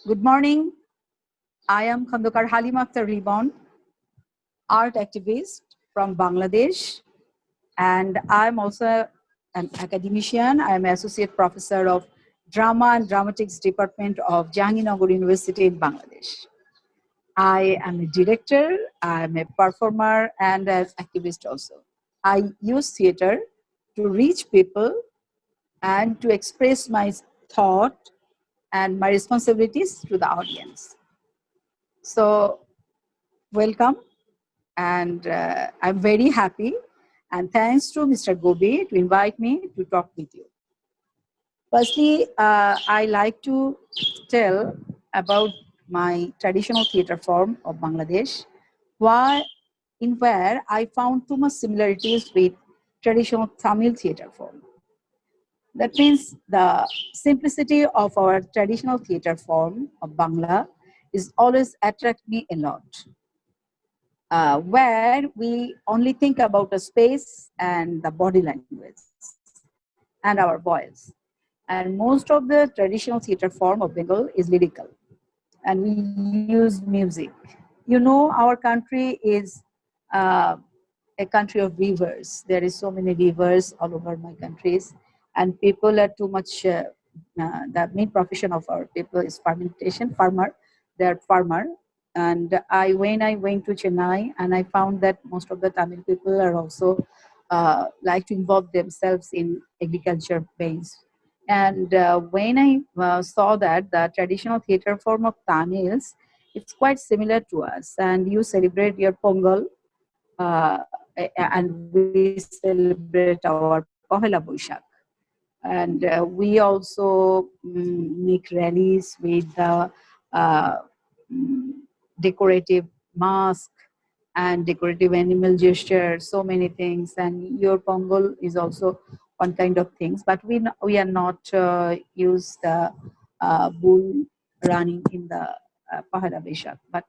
Good morning. I am Khandokar Halim Akhtar Ribon, art activist from Bangladesh, and I'm also an academician. I am associate professor of drama and dramatics department of Jahangirnagar University in Bangladesh. I am a director, I am a performer, and an activist also. I use theater to reach people and to express my thought and my responsibilities to the audience. So, welcome, and I'm very happy. And thanks to Mr. Gobi to invite me to talk with you. Firstly, I like to tell about my traditional theater form of Bangladesh, where I found too much similarities with traditional Tamil theater form. That means the simplicity of our traditional theater form of Bangla is always attract me a lot. Where we only think about the space and the body language and our voice. And most of the traditional theater form of Bengal is lyrical, and we use music. You know, our country is uh, a country of rivers. There is so many rivers all over my countries, and people are too much. The main profession of our people is fermentation, farmer. They are farmer, and when I went to Chennai, and I found that most of the Tamil people are also like to involve themselves in agriculture base. And when I saw that the traditional theater form of Tamils, it's quite similar to us. And you celebrate your Pongal, and we celebrate our Pohela Boishak. And we also make rallies with the uh, mm, decorative mask and decorative animal gesture, so many things. And your Pongal is also one kind of things, but we are not use the bull running in the Pahara Boishak, but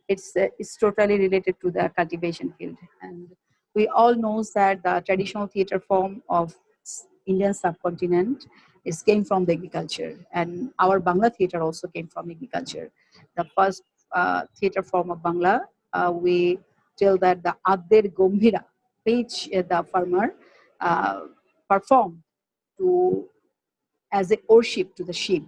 it's totally related to the cultivation field. And we all knows that the traditional theater form of Indian subcontinent is came from the agriculture, and our Bangla theater also came from agriculture. The first theater form of Bangla, we tell that the Adder Gombhira, which the farmer uh, performed to as a worship to the sheep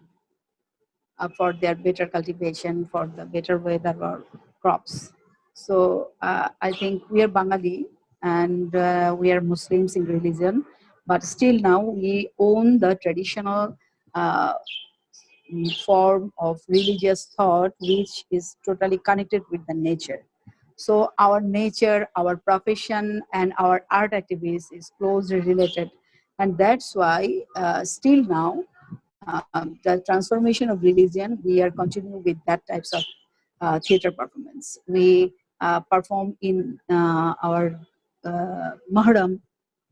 for their better cultivation, for the better weather or crops. So I think we are Bengali and we are Muslims in religion, but still now we own the traditional uh, form of religious thought which is totally connected with the nature. So our nature, our profession, and our art activities is closely related, and that's why still now the transformation of religion, we are continuing with that types of theater performance. We perform in our Muharram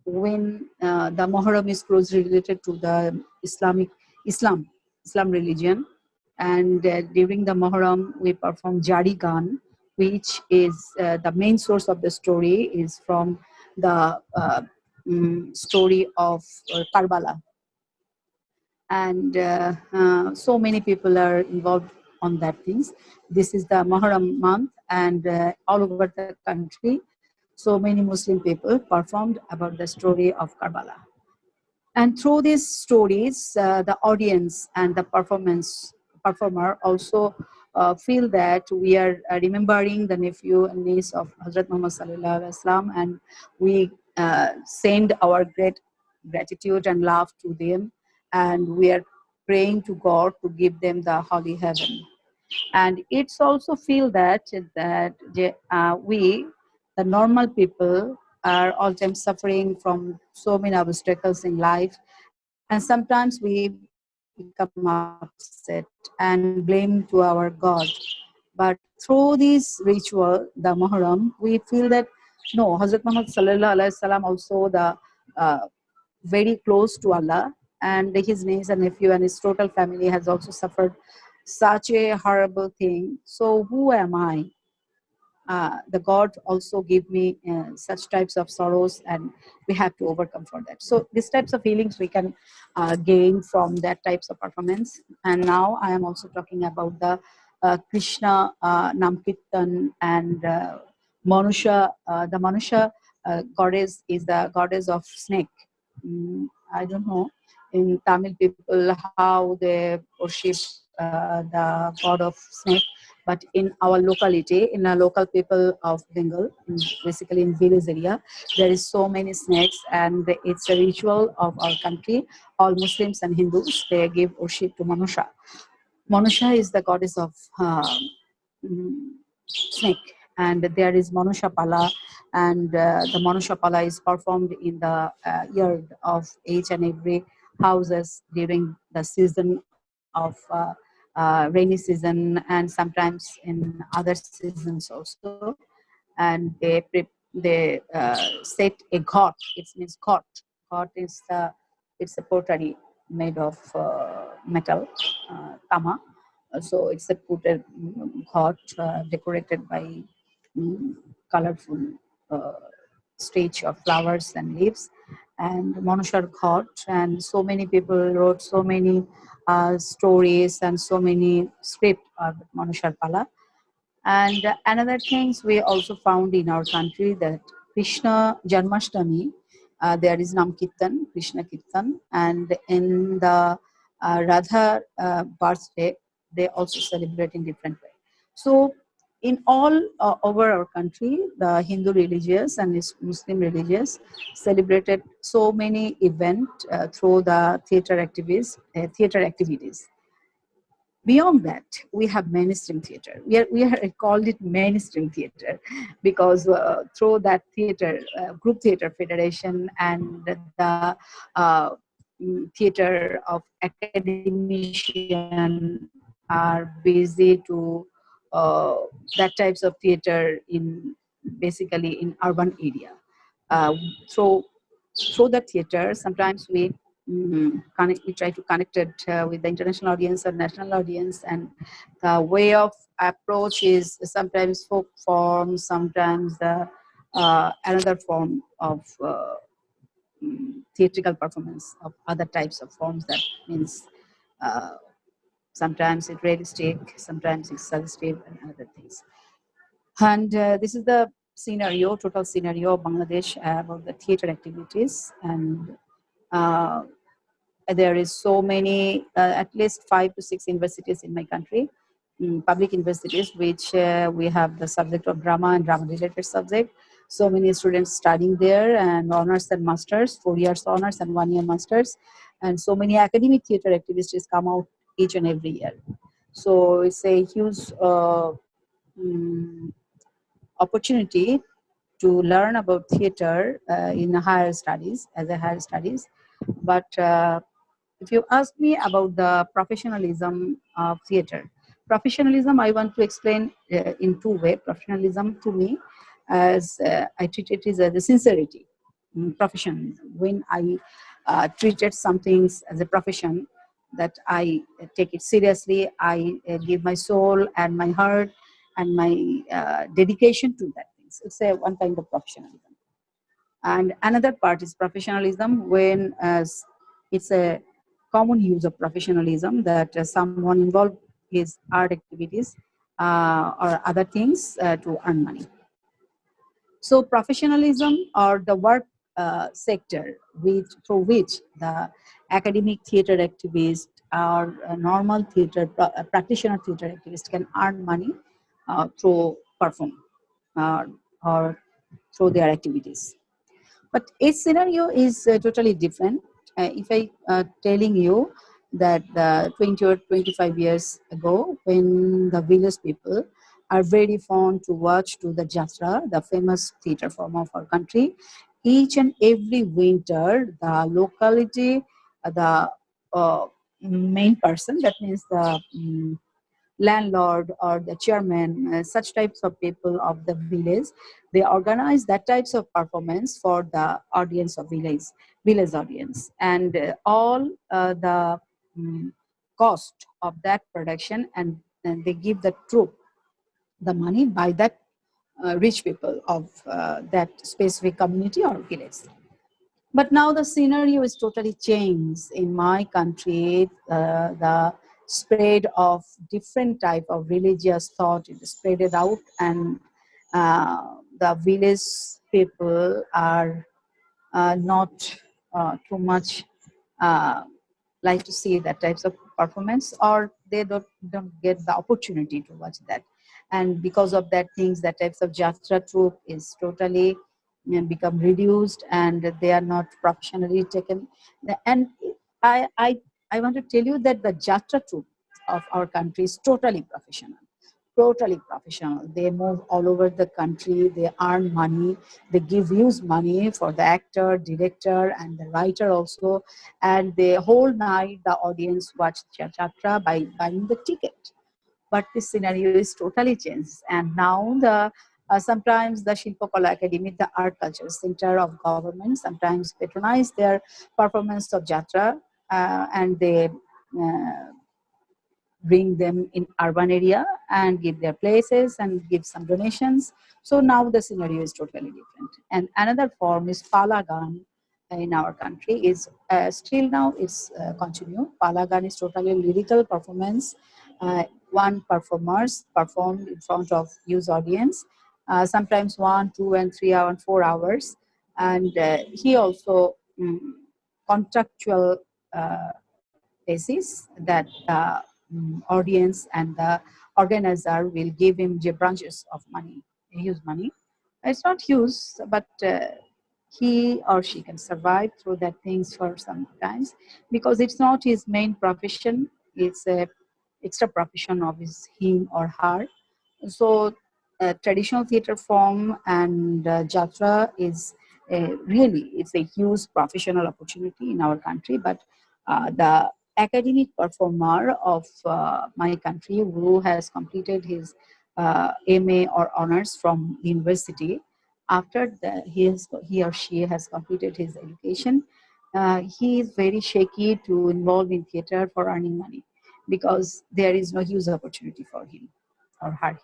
when the Muharram is closely related to the Islam Islam religion, and during the Muharram we perform Jari Gan, which is the main source of the story is from the story of Karbala, and so many people are involved on that things. This is the Muharram month, and all over the country, so many Muslim people performed about the story of Karbala. And through these stories, the audience and the performer also feel that we are remembering the nephew and niece of Hazrat Muhammad Sallallahu Alaihi Wasallam, and we send our great gratitude and love to them, and we are praying to God to give them the holy heaven. And it's also feel that we, the normal people, are all time suffering from so many obstacles in life, and sometimes we become upset and blame to our God. But through this ritual, the Muharram, we feel that no, Hazrat Muhammad Sallallahu Alaihi Wasallam also the very close to Allah, and his niece and nephew and his total family has also suffered such a horrible thing. So who am I the God also give me such types of sorrows, and we have to overcome for that. So these types of healings we can gain from that types of performance. And now I am also talking about the Krishna Namkirtan and Manusha. The Manusha goddess is the goddess of snake. I don't know in Tamil people how they worship the god of snake, but in our locality, in a local people of Bengal, basically in village area, there is so many snakes, and it's a ritual of our country. All Muslims and Hindus, they give worship to Manusha. Manusha is the goddess of mm, snake, and there is Manusha Pala, and the Manusha Pala is performed in the yard of each and every houses during the season of rainy season, and sometimes in other seasons also. And they set a ghat. It means ghat. Ghat is it's a pottery made of metal, tama. So it's a putted ghat decorated by mm, colorful uh, stage of flowers and leaves, and Manushar Ghat. And so many people wrote so many stories and so many script of Manushar Pala. And another things we also found in our country that Krishna Janmashtami, there is Nam Kirtan, Krishna Kirtan, and in the Radha birthday, they also celebrate in different way. So in all over our country, the Hindu religious and Muslim religious celebrated so many event through the theater activities. Beyond that, we have mainstream theater. We are called it mainstream theater because through that theater, group theater federation and the uh, theater of academician are busy to that types of theater in basically in urban area. Uh, through through the theater, sometimes we try to connect it with the international audience or national audience, and the way of approach is sometimes folk form, sometimes the another form of theatrical performance of other types of forms. That means uh, sometimes it's realistic, sometimes it's suggestive, and other things. And this is the scenario, total scenario of Bangladesh about the theater activities. And uh, there is so many, at least 5 to 6 universities in my country, public universities, which we have the subject of drama and drama related subject. So many students studying there, and honors and masters, 4 years honors and 1 year masters. And so many academic theater activities come out each and every year. So it's a huge mm, opportunity to learn about theater in higher studies, as a higher studies. But if you ask me about the professionalism of theater, professionalism I want to explain in two ways. Professionalism to me, as I treat it as a sincerity. Professionalism. When I treated some things as a profession, that I take it seriously, I give my soul and my heart and my dedication to that things. It's a one kind of professionalism. And another part is professionalism when it's a common use of professionalism that someone involved his art activities or other things to earn money. So professionalism or the work sector through which the academic theater activist or normal practitioner theater activist can earn money through perform uh, or through their activities. But its scenario is totally different. If I telling you that 20 or 25 years ago, when the village people are very fond to watch to the Jatra, the famous theater form of our country, each and every winter, the locality, the main person, that means the landlord or the chairman, such types of people of the village, they organize that types of performance for the audience of village audience, and all the um, cost of that production, and they give the troupe the money by that rich people of that specific community or village. But now the scenario is totally changed in my country. The spread of different type of religious thought is spread it out, and the village people are not too much uh, like to see that types of performance, or they don't get the opportunity to watch that. And because of that things, that types of jatra troupe is totally become reduced, and they are not professionally taken. And i i I want to tell you that the jatra troupe of our country is totally professional, totally professional. They move all over the country, they earn money, they give huge money for the actor, director, and the writer also. And the whole night the audience watch Chatra by buying the ticket. But this scenario is totally changed. And now the sometimes the Shilpakala Academy, the art culture center of government, sometimes patronize their performance of Jatra, and they bring them in urban area and give their places and give some donations. So now the scenario is totally different. And another form is Palagan in our country is still now it's continue. Palagan is totally lyrical performance. One performers performed in front of huge audience, sometimes 1, 2, and 3 hours, and 4 hours. And he also contractual uh, basis that the audience and the organizer will give him the branches of money, huge money. It's not huge, but he or she can survive through that things for some times, because it's not his main profession. It's a extra profession of him or her. So traditional theater form and jatra is really it's a huge professional opportunity in our country. But the academic performer of my country who has completed his MA or honors from university, after he or she has completed his education, he is very shaky to involve in theater for earning money, because there is no huge opportunity for him or her,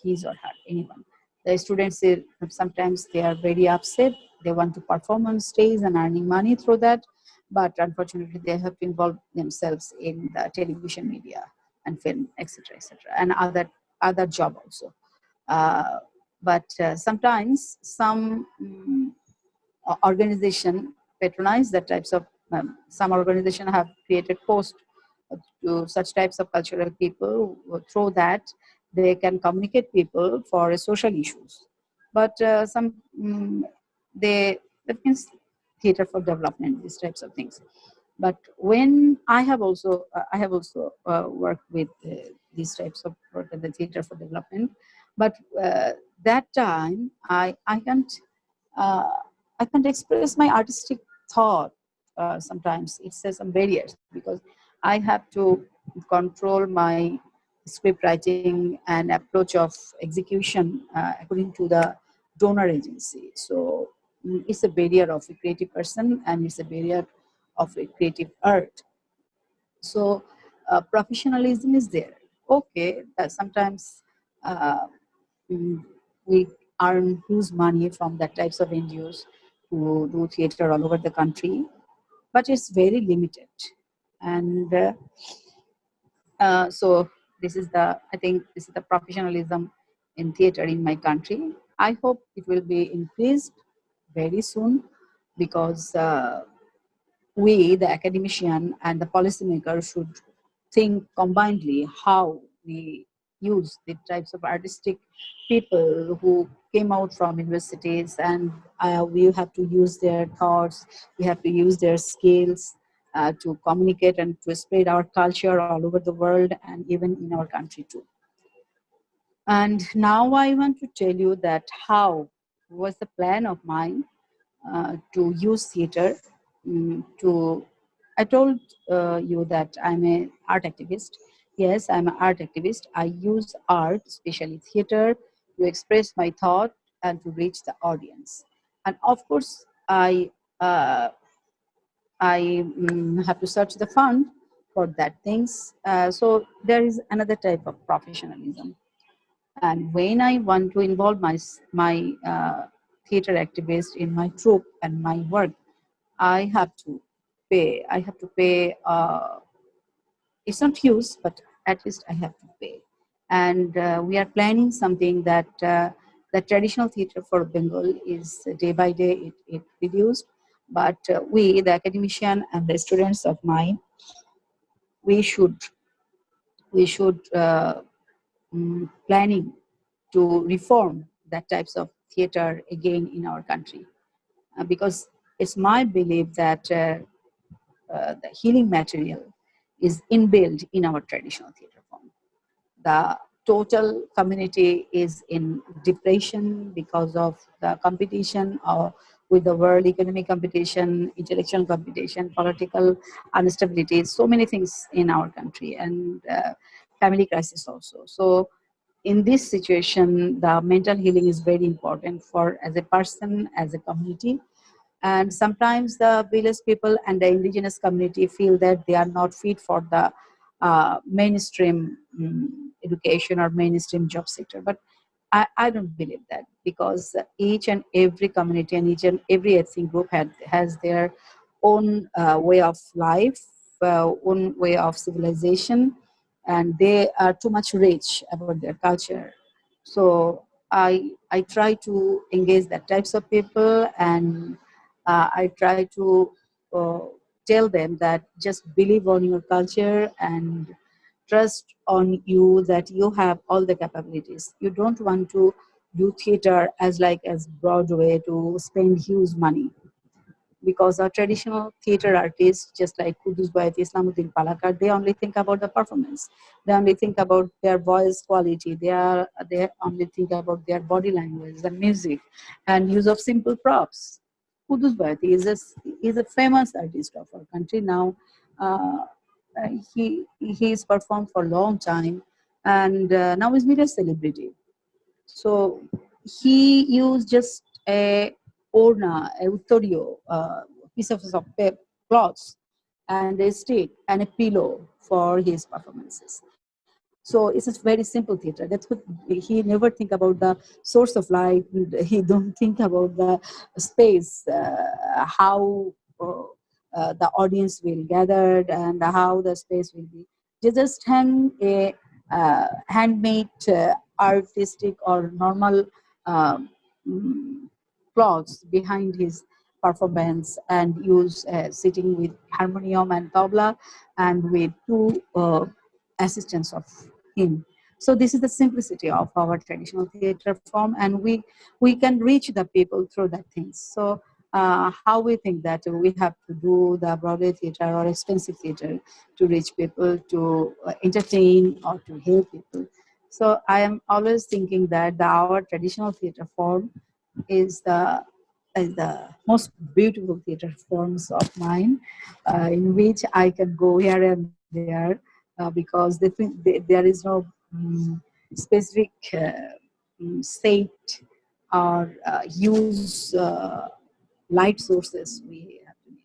his or her, anyone. The students sometimes they are very upset. They want to perform on stage and earning money through that, but unfortunately they have to involve themselves in the television media and film, etc., etc., and other job also. Uh, but sometimes some organization patronize that types of some organization have created post to such types of cultural people. Through that they can communicate people for social issues. But some they that means theater for development, these types of things. But when I have also worked with these types of work at the theater for development. But that time uh, I can't express my artistic thought. Sometimes it says some barriers, because I have to control my script writing and approach of execution according to the donor agency. So it's a barrier of a creative person, and it's a barrier of a creative art. So professionalism is there. Okay, sometimes uh, mm, we earn huge money from that types of NGOs who do theater all over the country, but it's very limited. And so this is the I think this is the professionalism in theater in my country. I hope it will be increased very soon, because we, the academician and the policymaker, should think combinedly how we use the types of artistic people who came out from universities, and we have to use their thoughts, we have to use their skills to communicate and to spread our culture all over the world and even in our country too. And now I want to tell you that how was the plan of mine to use theater to. I told you that I'm an art activist. Yes, I'm an art activist. I use art, especially theater, to express my thought and to reach the audience. And of course, uh, I have to search the fund for that things. So there is another type of professionalism. And when I want to involve my theater activist in my troupe and my work, I have to pay. I have to pay. It's not huge, but at least I have to pay. And we are planning something that the traditional theater for Bengal is day by day it reduced. But we, the academician and the students of mine, we should we should planning to reform that types of theater again in our country, because it's my belief that the healing material is inbuilt in our traditional theater form. The total community is in depression because of the competition or with the world economic competition, intellectual competition, political instability, so many things in our country, and family crisis also. So in this situation, the mental healing is very important for as a person, as a community. And sometimes the village people and the indigenous community feel that they are not fit for the mainstream education or mainstream job sector. But I don't believe that, because each and every community and each and every ethnic group has their own way of life, own way of civilization, and they are too much rich about their culture. So I try to engage that types of people, and I try to uh, tell them that just believe on your culture and trust on you, that you have all the capabilities. You don't want to do theater as Broadway to spend huge money, because our traditional theater artists, just like Kudus Bayat, Islamuddin Palakar, they only think about the performance. They only think about their voice quality. They only think about their body language, the music, and use of simple props. Kudus Bayat is a famous artist of our country now. Uh, he's performed for a long time, and now he's made a celebrity. So he used just a orna, a uttorio, piece of cloths, and a stick and a pillow for his performances. So it's a very simple theater. That's what he never think about the source of light. He don't think about the space, how the audience will gather and how the space will be. They just hang a handmade, artistic or normal um, mm, cloths behind his performance, and use sitting with harmonium and tabla, and with two assistants of him. So this is the simplicity of our traditional theater form, and we can reach the people through that things. So how we think that we have to do the Broadway theater or expensive theater to reach people, to entertain or to help people. So I am always thinking that our traditional theater form is the most beautiful theater forms of mine, in which I can go here and there, because there is no specific set or use light sources we have to need.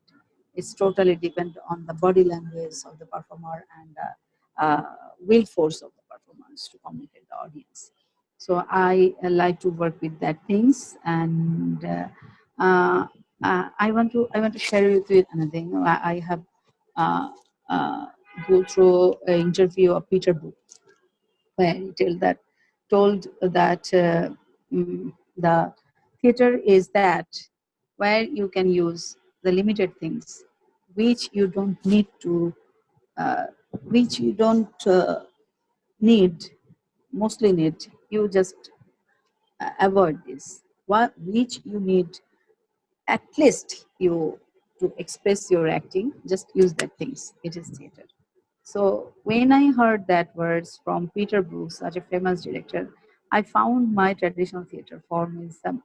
It's totally depend on the body language of the performer and will force of the performance to communicate the audience. So I like to work with that things, and uh, I want to share with you another thing. I have uh, uh, go through an interview of Peter Brook, where he told that the theater is that where you can use the limited things which you don't need to uh, which you don't need mostly need, you just avoid this, what which you need at least you to express your acting, just use that things, it is theater. So when I heard that words from Peter Brook, such a famous director, I found my traditional theater form is that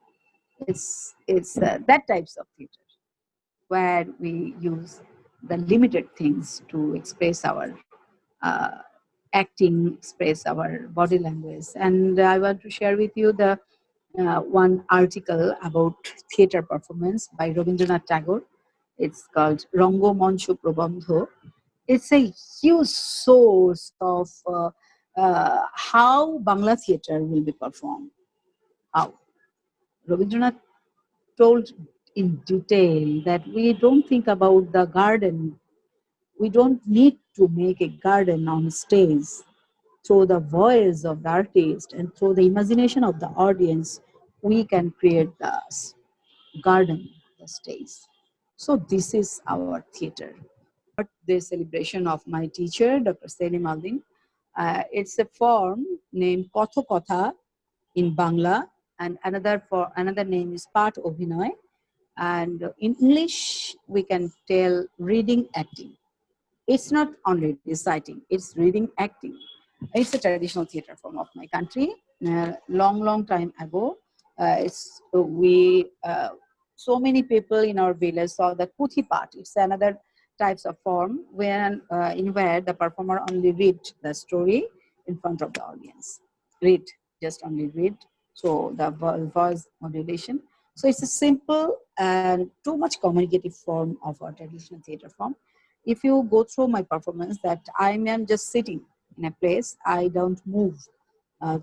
types of theater where we use the limited things to express our uh, acting, express our body language. And I want to share with you the one article about theater performance by Rabindranath Tagore. It's called Rango Mancho Prabandho. It's a huge source of how Bangla theatre will be performed. How? Rabindranath told in detail that we don't think about the garden. We don't need to make a garden on stage. Through the voice of the artist and through the imagination of the audience, we can create the garden, the stage. So this is our theater. The celebration of my teacher, Dr. Selim Aldin. It's a form named Kotho Kotha in Bangla, and another name is Part Obhinoy. And in English, we can tell reading acting. It's not only reciting, it's reading acting. It's a traditional theater form of my country. Long time ago, so many people in our village saw the puthi part. It's another types of form in where the performer only read the story in front of the audience. Read, just only read. So the voice modulation. So it's a simple and too much communicative form of a traditional theater form. If you go through my performance, that I am just sitting in a place, I don't move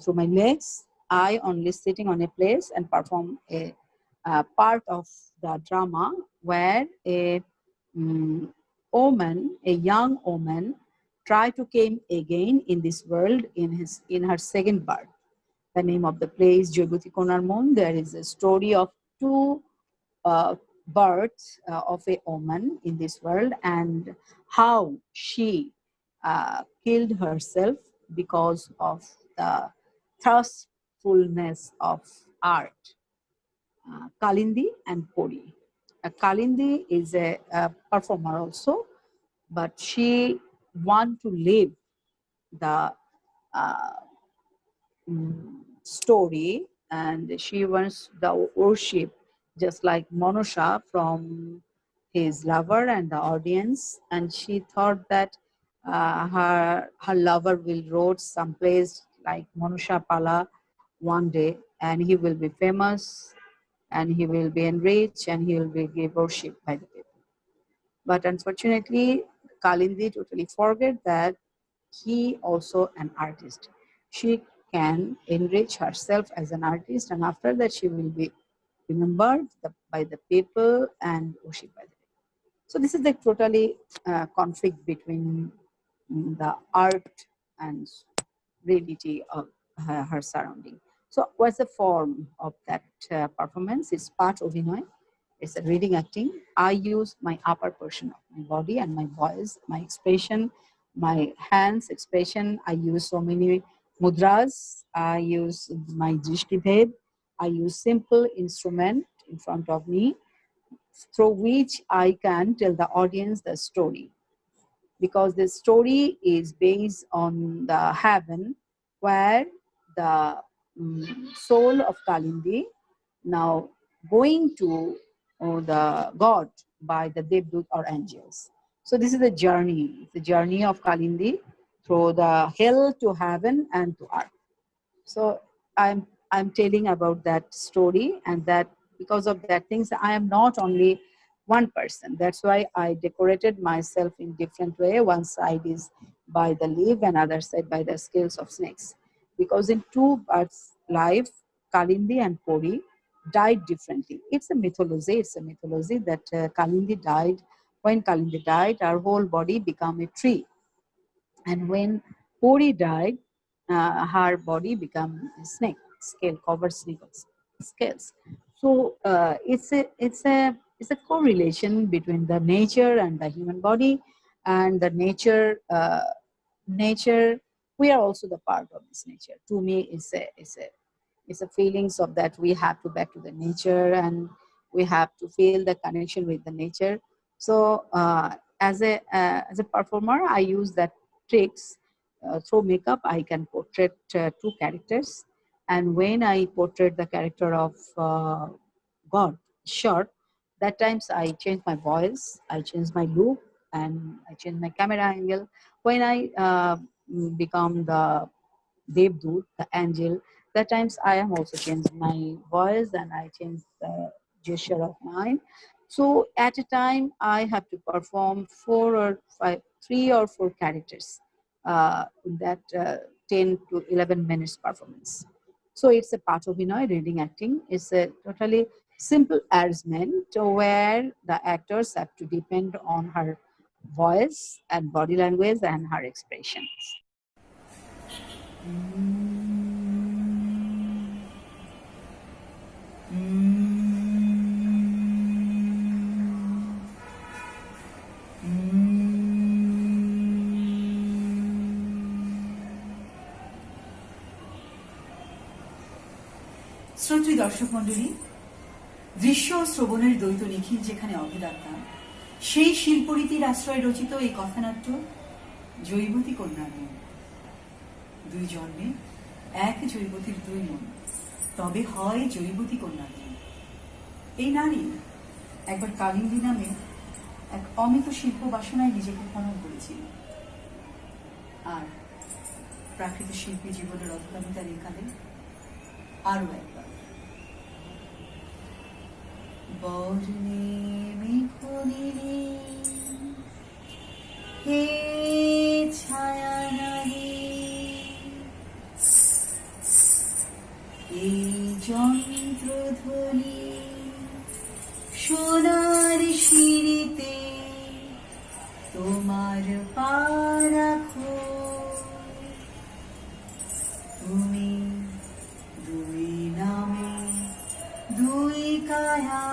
through my legs. I only sitting on a place and perform a part of the drama where a woman, a young woman, try to came again in this world in her second birth. The name of the place, Joybuti Konar Mon. There is a story of two birth of a woman in this world and how she killed herself because of the thirstfulness of art. Kalindi and Pori. Kalindi is a performer also, but she want to live the uh, story, and she wants the worship just like Monusha from his lover and the audience, and she thought that her lover will road someplace like Monusha Pala one day, and he will be famous, and he will be enriched, and he will be give worship by the people. But unfortunately, Kalindi totally forget that he also an artist. She can enrich herself as an artist, and after that she will be remembered by the people and worshipped by the people. So this is the totally conflict between the art and reality of her surrounding. So what's the form of that performance? It's part of Vinay. It's a reading acting. I use my upper portion of my body and my voice, my expression, my hands expression. I use so many mudras. I use my drishti. I use simple instrument in front of me through which I can tell the audience the story, because the story is based on the heaven where the soul of Kalindi now going to the God by the Devdut or angels. So this is the journey of Kalindi through the hell to heaven and to earth. So I'm telling about that story, and that because of that things I am not only one person. That's why I decorated myself in different way. One side is by the leaf and other side by the scales of snakes, because in two birds life, Kalindi and Pori died differently. It's a mythology. It's a mythology that Kalindi died. When Kalindi died, our whole body became a tree, and when Pori died, her body became a snake, scale covered snake scales. So it's a correlation between the nature and the human body, and the nature. We are also the part of this nature. To me, it's a feelings of that we have to back to the nature, and we have to feel the connection with the nature. So as a performer, I use that tricks. Through makeup, I can portray two characters, and when I portray the character of God short, that times I change my voice, I change my look, and I change my camera angle. When I become the Devdut, the angel, that times I am also changed my voice, and I change the gesture of mine. So at a time, I have to perform 3 or 4 characters in that 10 to 11 minutes performance. So it's a part of reading acting. It's a totally simple arrangement where the actors have to depend on her voice and body language and her expressions. শ্রোত্রী দর্শক মন্ডলী, দৃশ্য ও শ্রবণের দ্বৈত নিখিল যেখানে অভেদাত্মা, সেই শিল্পরীতির আশ্রয় রচিত এই কথানাট্য জৈবতী কন্যার মন। দুই জন্মে এক জৈবতীর দুই মন, তবে হয় জৈবতী কন্যার মন। এই নারী একবার কালিন্দী নামে এক অমিত শিল্প বাসনায় নিজেকে খনন করেছিল, আর প্রাকৃত শিল্পী জীবনের অধকামিতার একালে আরো একবার বর্ণে মেঘনীরে হে ছায়া নারী, এই যন্ত্রধ্বনি সোনার শিরিতে তোমার পা রাখো, তুমি দুই নামে দুই কায়া,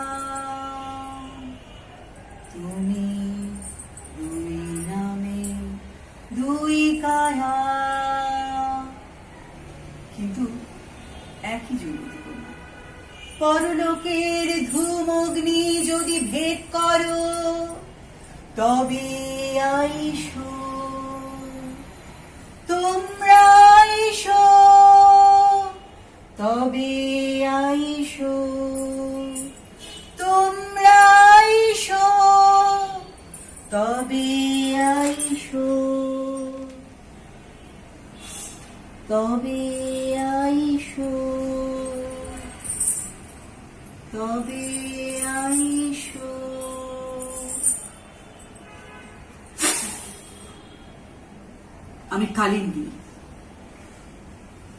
তুমি দুই নামে দুই কায়া, কিন্তু একই জৈবতী কন্যা। পরলোকের ধূমগ্নি যদি ভেদ করো, তবে আইসো তোমরা, আইসো তবে আইসো তোমরা, আইসো তবে আইসো, তবে আইসো তবে আইসো। আমি কালিন্দী,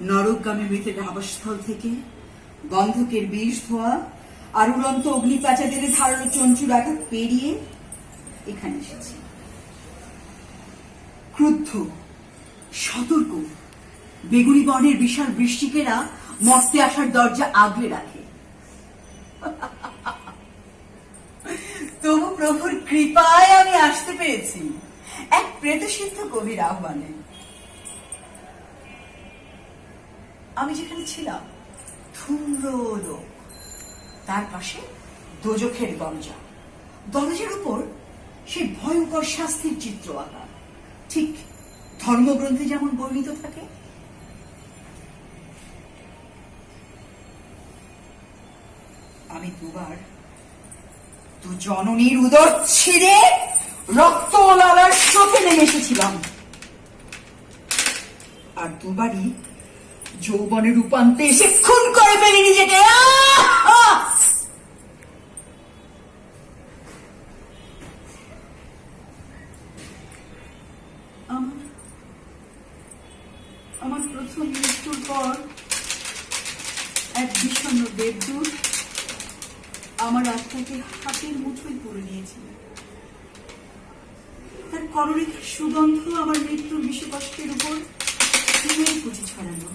নরকগামী মৃতের আবাসস্থল থেকে গন্ধকের বিষ ধোয়া আর উড়ন্ত অগ্নিপ্রাচারের ধারালো চঞ্চুর আঘাত পেরিয়ে এখানে এসেছি। ক্রুদ্ধ, সতর্ক, বেগুনি বর্ণের বিশাল বৃষ্টিকেরা মর্তে আসার দরজা আগলে রাখে। তবু প্রভুর কৃপায় আমি আসতে পেরেছি এক প্রেতসিদ্ধ কবির আহ্বানে। আমি যেখানে ছিলাম ধূম্র লোক, তার পাশে দোজখের দরজা, দরজার উপর সেই ভয়ঙ্কর শাস্তির চিত্র আঁকা, ঠিক ধর্মগ্রন্থে যেমন বর্ণিত থাকে। আমি দুবার দু জননীর উদর ছিঁড়ে রক্ত লালার স্রোতে নেমে এসেছিলাম, আর দুবারই যৌবনের রূপান্তে এসে খুন করে ফেলি নিজেকে। আমার প্রথম মৃত্যুর পর এক বিষণ্ণ দেবদূত আমার আত্মাকে হাতের মুঠোয় পড়ে নিয়েছিল। তার কররেখার সুগন্ধ আমার মৃত্যুর বিষকষ্টের উপর কুচি ছড়ানো।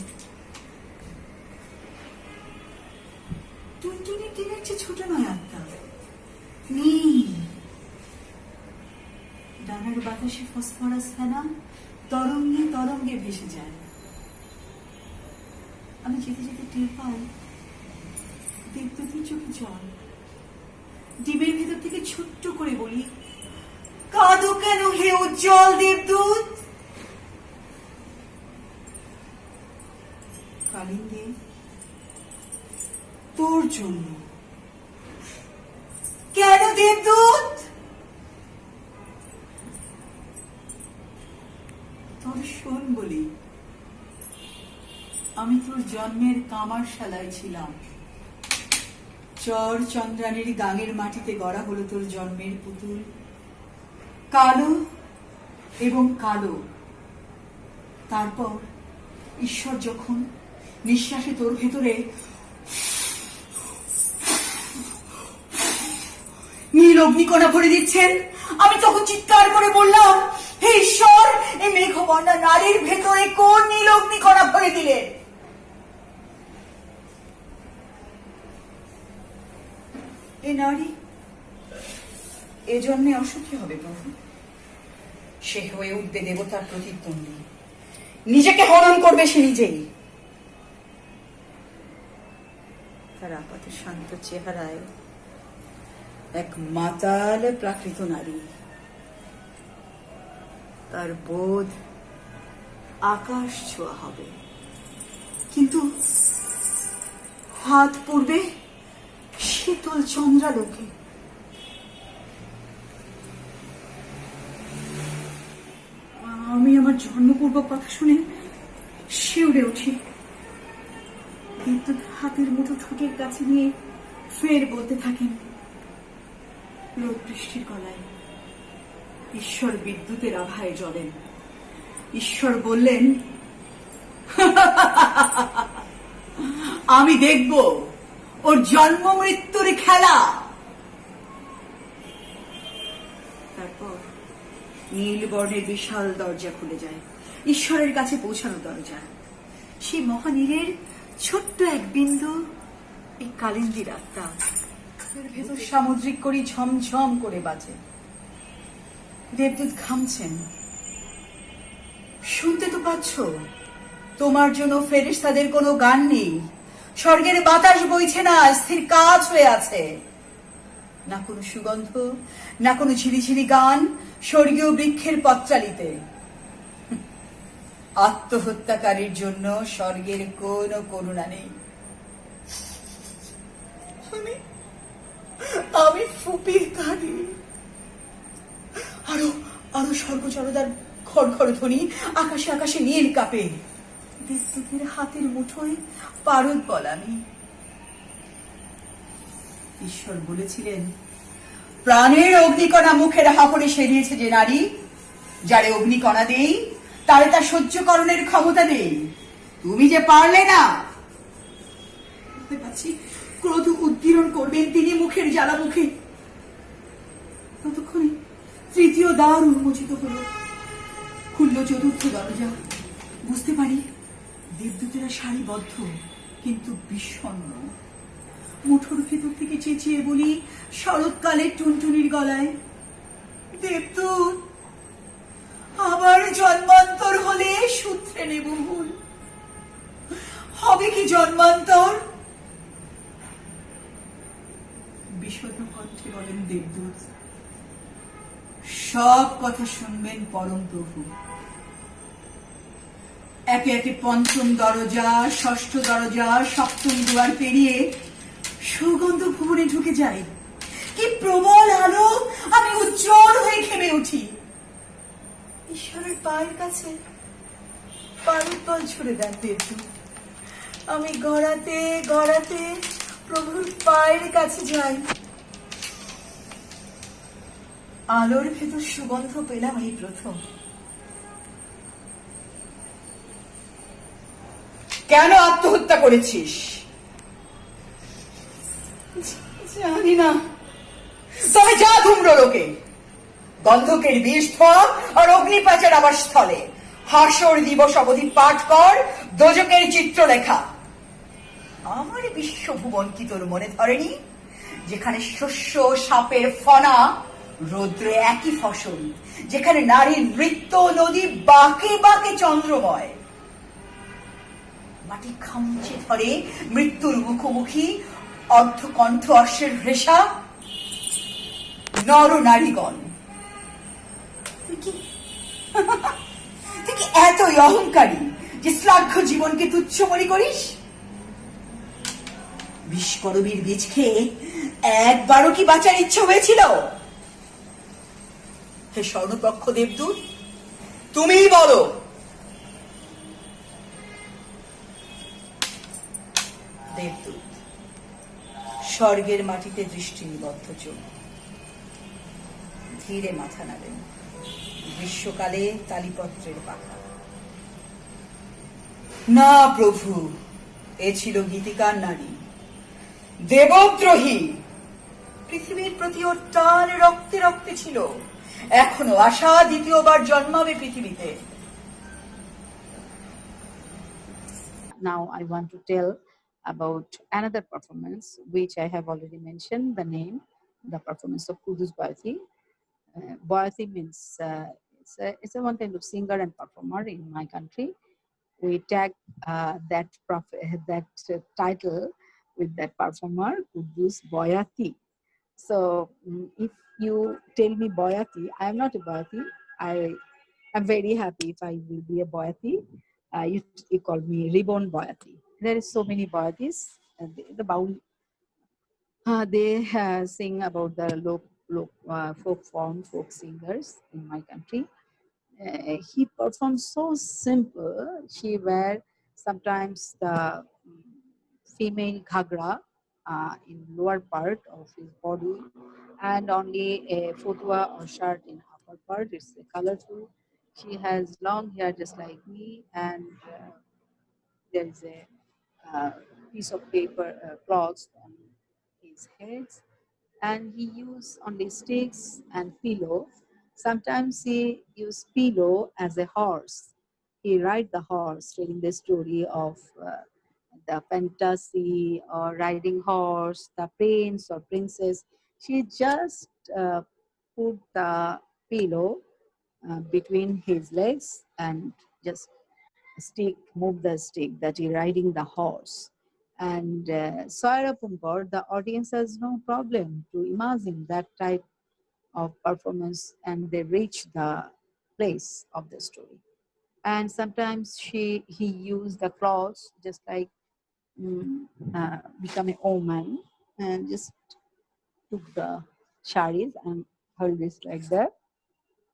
টুনটুনির দিনের চেয়ে ছোট নয় আত্মা, নীল, ডানার বাতাসে ফসফরাস ফেনা তরঙ্গে তরঙ্গে ভেসে যায়। আমি যেতে যেতে টের পাই দেবদূতের চোখে জল। ডিমের ভেতর থেকে ছোট্ট করে বলি, কাঁদো কেন হে উজ্জ্বল দেবদূত? কালিন্দী, তোর জন্য। কেন দেবদূত? তোর শোন বলি, আমি তোর জন্মের কামারশালায় ছিলাম। চর চন্দ্রানীর গাঙের মাটিতে গড়া হলো তোর জন্মের পুতুল, কালো এবং কালো। তারপর ঈশ্বর যখন নিঃশ্বাসে তোর ভেতরে নীল অগ্নিকণা ভরে দিচ্ছেন, আমি তখন চিৎকার করে বললাম, হে ঈশ্বর, এই মেঘবর্ণা নারীর ভেতরে কোন নীল অগ্নিকণা ভরে দিলেন? এ নারী এ জন্মে অসুখী হবে প্রভু। সে হয়ে উঠবে দেবতার প্রতিদ্বন্দ্বী, নিজেকে হরণ করবে সে নিজেই। তার আপাত শান্ত চেহারায় এক মাতাল প্রাকৃত নারী, তার বোধ আকাশ ছোঁয়া হবে, কিন্তু হাত পড়বে শীতল চন্দ্রালোকে। আমি আমার জন্মপূর্বক কথা শুনে শিউরে উঠি। বিদ্যুৎ হাতের মুঠো ঠোঁটের কাছে নিয়ে ফের বলতে থাকেন রোদ বৃষ্টির গলায়, ঈশ্বর বিদ্যুতের আভায় জ্বলেন। ঈশ্বর বললেন, আমি দেখব ওর জন্ম মৃত্যুর খেলা। তারপর নীল বর্ণের বিশাল দরজা খুলে যায়, ঈশ্বরের কাছে পৌঁছানো দরজা। সেই মহানীলের ছোট্ট এক বিন্দু এই কালিন্দীর আত্মা, ভেতর সামুদ্রিক করি ঝমঝম করে বাজে। দেবদূত ঘামছেন। শুনতে তো পাচ্ছ, তোমার জন্য ফেরেশতাদের কোনো গান নেই, স্বর্গের বাতাস বইছে না, স্থির কাজ হয়ে আছে। না কোনো সুগন্ধ, না কোনো ঝিরিঝিরি গান স্বর্গীয় বৃক্ষের পত্রালিতে। আত্মহত্যাকারীর জন্য স্বর্গের কোনো করুণা নেই। আমি ফুপিয়ে কাঁদি। আরো আরো স্বর্গজলদার খড়খড় ধ্বনি, আকাশে আকাশে নীল কাঁপে। দেবদূতের হাতের মুঠোয় পারদ বলামি। ঈশ্বর বলেছিলেন, প্রাণের অগ্নিকণা মুখের হাপড়ে সেরিয়েছে যে নারী, যারে অগ্নিকণা দেই তারে তা সহ্যকরণের ক্ষমতা দেই। তুমি যে পারলে না। বুঝতে পারছি ক্রোধ উদ্গীরণ করবেন তিনি মুখের জ্বালা মুখে। ততক্ষণে তৃতীয় দ্বার উন্মোচিত হল, খুলল চতুর্থ দরজা। বুঝতে পারি দেবদূতেরা সারিবদ্ধ, কিন্তু বিষণ্ণ। মুঠোর ভেতর থেকে চেঁচিয়ে বলি শরৎকালের টুনটুনির গলায়, দেবদূত, আবার জন্মান্তর হলে সূত্রে নেব ভুল। হবে কি জন্মান্তর? বিষণ্ণ কণ্ঠে বলেন দেবদূত, সব কথা শুনবেন পরম প্রভু। একে একে পঞ্চম দরজা, ষষ্ঠ দরজা, সপ্তম দুয়ার পেরিয়ে সুগন্ধ ভুবনে ঢুকে যায়। কি প্রবল আলো! আমি উজ্জ্বল হয়ে খেমে উঠি। ঈশ্বরের পায়ের কাছে পারুত্তল ছুড়ে দেন দেবদূত। আমি গড়াতে গড়াতে প্রভুর পায়ের কাছে যাই। আলোর ভেতর সুগন্ধ পেলাম এই প্রথম। কেন আত্মহত্যা করেছিস? জানি না। তবে যা ধূম্র লোকে, গন্ধকের বিষ ধোয়া আর অগ্নিপাচার আবার স্থলে, হাসর দিবস অবধি পাঠ কর দোজকের চিত্রলেখা। আমার বিশ্বভুবন কি তোর মনে ধরেনি? যেখানে শস্য সাপের ফনা রৌদ্রে একই ফসল, যেখানে নারীর নৃত্য নদী বাঁকে বাঁকে চন্দ্রময়, মাটি খামচে ধরে মৃত্যুর মুখোমুখি অর্ধকণ্ঠ অশ্বের ভেসা নর নারীগণ। তুই কি এতই অহংকারী যে শ্লাঘ্য জীবনকে তুচ্ছ মনে করিস? বিষ্করবীর বীজ খেয়ে একবারও কি বাঁচার ইচ্ছে হয়েছিল? হে স্বর্ণপক্ষ দেবদূত, তুমিই বলো। দেবদূত স্বর্গের মাটিতে দৃষ্টি নিবদ্ধ চোখ, ধীরে মাথা নাড়েন। গ্রীষ্মকালে তালিপত্রের পাখা। না প্রভু, এ ছিল গীতিকার নারী, দেবদ্রোহী। পৃথিবীর প্রতি ওর টান রক্তে রক্তে ছিল। এখনো আশা দ্বিতীয়বার জন্মাবে পৃথিবীতে। Now I want to tell about another performance which I have already mentioned the name, the performance of Kudus Bharati. Bharati means it's a one kind of singer and performer in my country. We tag that title with that performer, Kudus Boyati. So if you tell me Boyati, I am not a Boyati. I am very happy if I will be a Boyati. You call me Reborn Boyati. There is so many Boyatis. The Baul, they sing about the folk form, folk singers in my country. He performed so simple. She wear sometimes the female ghagra in lower part of his body and only a fotua or shirt in upper part. It's colorful. She has long hair just like me, and there is a piece of paper cloth on his head, and he used only sticks and pillow. Sometimes he used pillow as a horse. He ride the horse, telling the story of the fantasy or riding horse, the prince or princess. She just put the pillow between his legs and just stick, move the stick that he riding the horse. And Soira Pumpor, the audience has no problem to imagine that type of performance, and they reach the place of the story. And sometimes he used the clothes just like become a woman and just took the saris and held this like that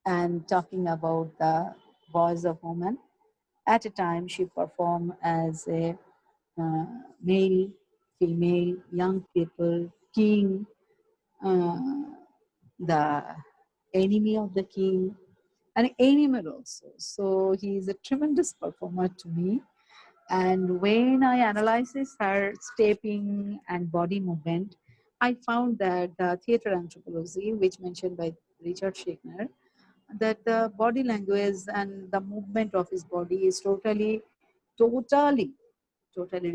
and talking about the voice of woman. At a time, she performed as a uh, male, female, young people, king, uh, the enemy of the king, an animal also. So he is a tremendous performer to me. And when I analyzes her stepping and body movement, I found that the theater anthropology, which mentioned by Richard Schechner, that the body language and the movement of his body is totally, totally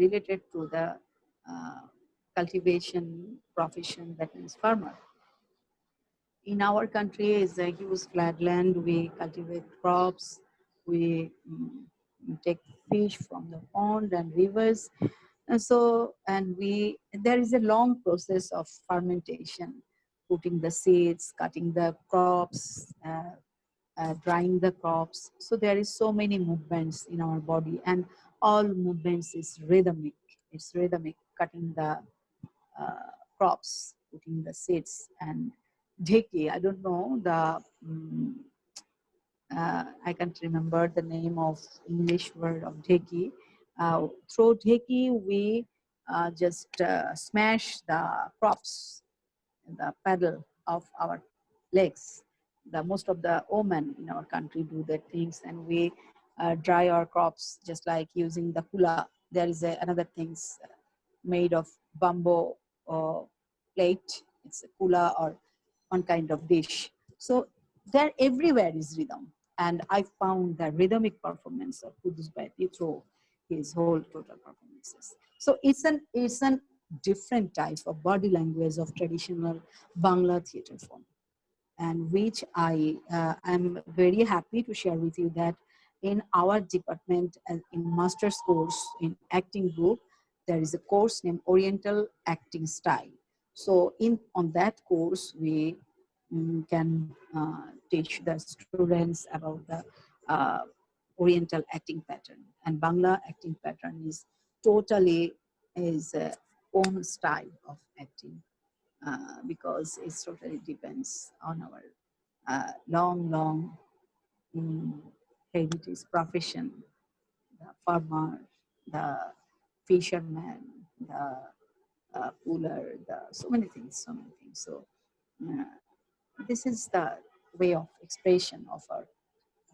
related to the uh, cultivation profession, that means farmer. In our country is a huge flat land. We cultivate crops. We take fish from the pond and rivers. And so, and there is a long process of fermentation, putting the seeds, cutting the crops, drying the crops. So there is so many movements in our body, and all movements is rhythmic. It's rhythmic, cutting the crops, putting the seeds, and dheki. I don't know the. I can't remember the name of English word of dheki. Through dheki, we just smash the crops, the pedal of our legs. The most of the women in our country do that things, and we dry our crops just like using the kula. There is another things made of bamboo plate. It's a kula or one kind of dish. So there everywhere is rhythm, and I found the rhythmic performance of Kudus Bharati through his whole total performances. So it's an different type of body language of traditional Bangla theater form, and which I am very happy to share with you that in our department in master's course in acting group, there is a course named Oriental Acting Style. So on that course, we can teach the students about the uh, Oriental acting pattern, and Bangla acting pattern is totally is own style of acting because it totally depends on our long um, heritage profession, the farmer, the fisherman, the puller, the so many things, so many things. So uh, this is the way of expression of our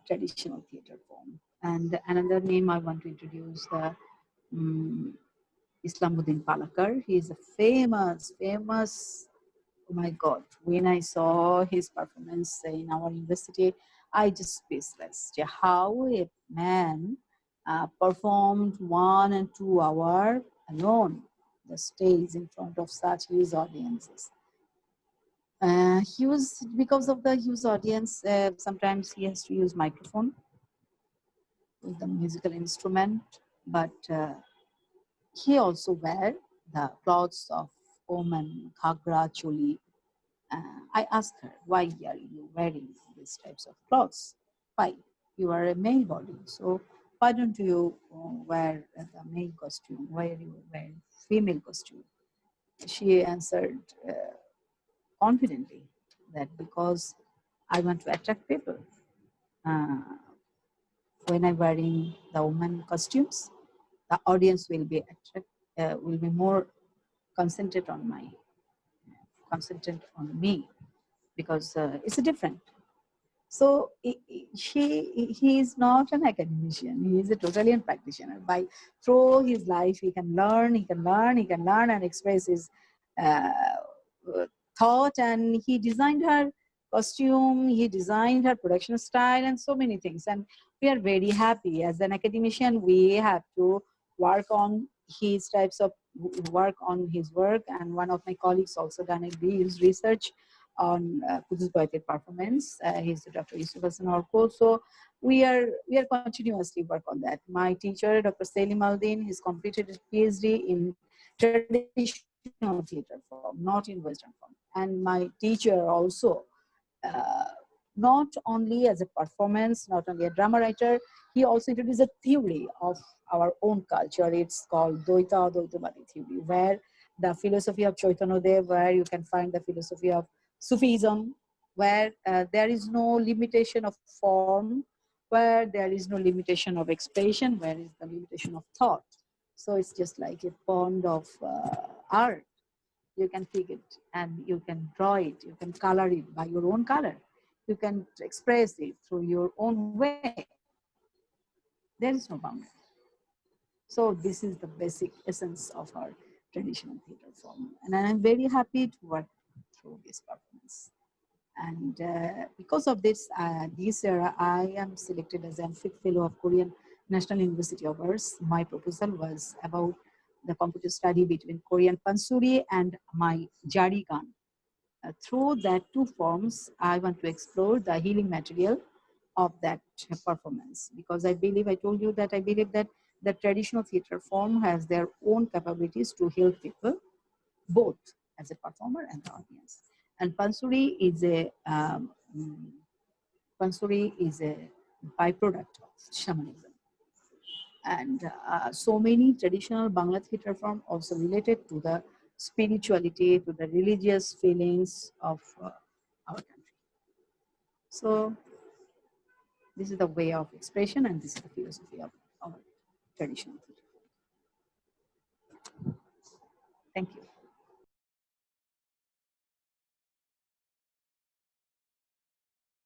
traditional theater form. And another name I want to introduce, the um, Islamuddin Palakar. He is a famous, oh my God, when I saw his performance in our university, I just speechless. How a man performed 1 and 2 hours alone the stage in front of such huge audiences. He was, because of the huge audience, sometimes he has to use microphone with the musical instrument, but he also wear the clothes of woman, ghagra, choli. I asked her, why are you wearing these types of clothes? Why? You are a male body, so why don't you wear the male costume? Why are you wearing female costume? She answered confidently that because I want to attract people. Uh, when I'm wearing the woman costumes, the audience will be more concentrated on me because it's different. So he is not an academician. He is a totally practitioner. By through his life, he can learn, and express his uh, thought. And he designed her costume, he designed her production style, and so many things. And we are very happy. As an academician, we have to work on his types of work on his work. And one of my colleagues also done a huge research on Kudus Goethe performance. He's Dr. Yusuf Hassan Orko. So we are continuously work on that. My teacher, Dr. Selim Aldin, he's completed his PhD in traditional theater form, not in Western form. And my teacher also, uh, not only as a performance, not only a drama writer, he also introduced a theory of our own culture. It's called Dvaita Advaitavadi theory, where the philosophy of Chaitanya Dev, where you can find the philosophy of Sufism, where there is no limitation of form, where there is no limitation of expression, where is the limitation of thought. So it's just like a pond of art. You can pick it and you can draw it, you can color it by your own color, you can express it through your own way. There is no boundary. So this is the basic essence of our traditional theater form. And I'm very happy to work through this performance. And because of this year, I am selected as an fifth fellow of Korean National University of Arts. My proposal was about the computer study between Korean pansori and my jari gan. Through that two forms, I want to explore the healing material of that performance, because I told you that I believe that the traditional theater form has their own capabilities to heal people, both as a performer and the audience. And pansori is a byproduct of shamanism. And so many traditional Bangla theater form also related to the spirituality, to the religious feelings of our country. So this is the way of expression, and this is the philosophy of our traditional theater. Thank you.